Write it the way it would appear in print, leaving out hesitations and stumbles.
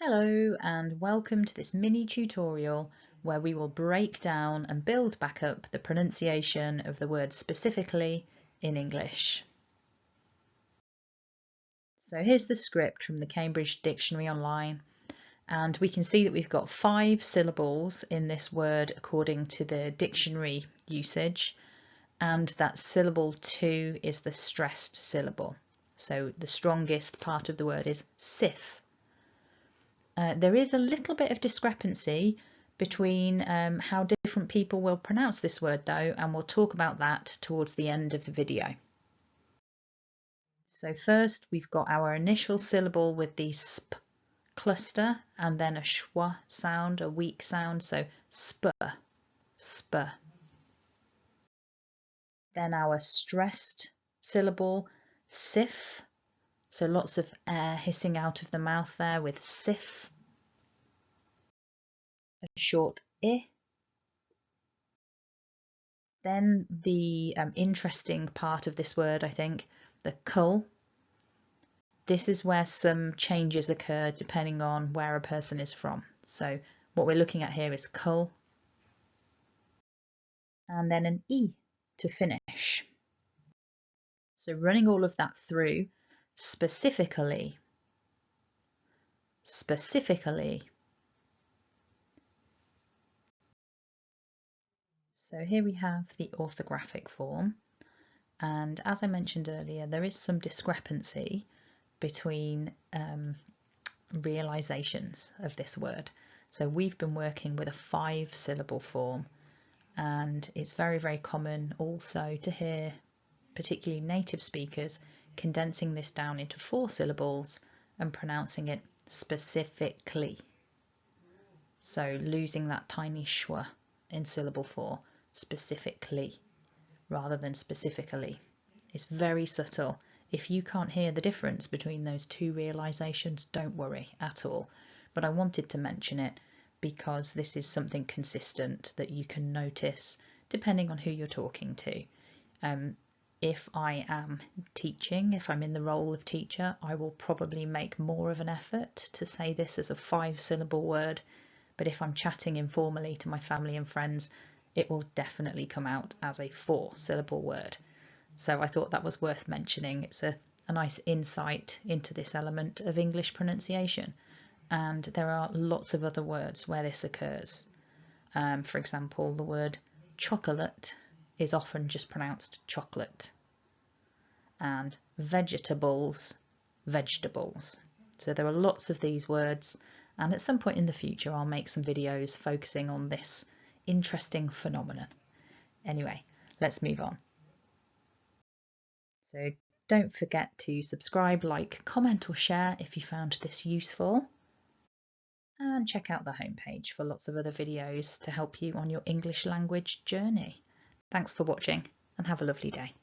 Hello and welcome to this mini tutorial where we will break down and build back up the pronunciation of the word specifically in English. So here's the script from the Cambridge Dictionary Online, and we can see that we've got 5 syllables in this word according to the dictionary usage, and that syllable 2 is the stressed syllable. So the strongest part of the word is sif. There is a little bit of discrepancy between how different people will pronounce this word though, and we'll talk about that towards the end of the video. So first we've got our initial syllable with the sp cluster and then a schwa sound, a weak sound, so sp, sp. Then our stressed syllable sif, so lots of air hissing out of the mouth there with sif. A short I. Then the interesting part of this word, I think, the cull. This is where some changes occur depending on where a person is from. So what we're looking at here is cull. And then an E to finish. So running all of that through, specifically, specifically. So here we have the orthographic form, and as I mentioned earlier, there is some discrepancy between realizations of this word. So we've been working with a 5-syllable form, and it's very, very common also to hear particularly native speakers condensing this down into 4 syllables and pronouncing it specifically. So losing that tiny schwa in syllable 4, specifically, rather than specifically. It's very subtle. If you can't hear the difference between those 2 realizations, don't worry at all. But I wanted to mention it because this is something consistent that you can notice depending on who you're talking to. If I am teaching, if I'm in the role of teacher, I will probably make more of an effort to say this as a 5-syllable word. But if I'm chatting informally to my family and friends, it will definitely come out as a 4-syllable word. So I thought that was worth mentioning. It's a nice insight into this element of English pronunciation. And there are lots of other words where this occurs. For example, the word chocolate is often just pronounced chocolate. And vegetables, vegetables. So there are lots of these words. And at some point in the future, I'll make some videos focusing on this interesting phenomenon. Anyway, let's move on. So don't forget to subscribe, like, comment or share if you found this useful. And check out the homepage for lots of other videos to help you on your English language journey. Thanks for watching and have a lovely day.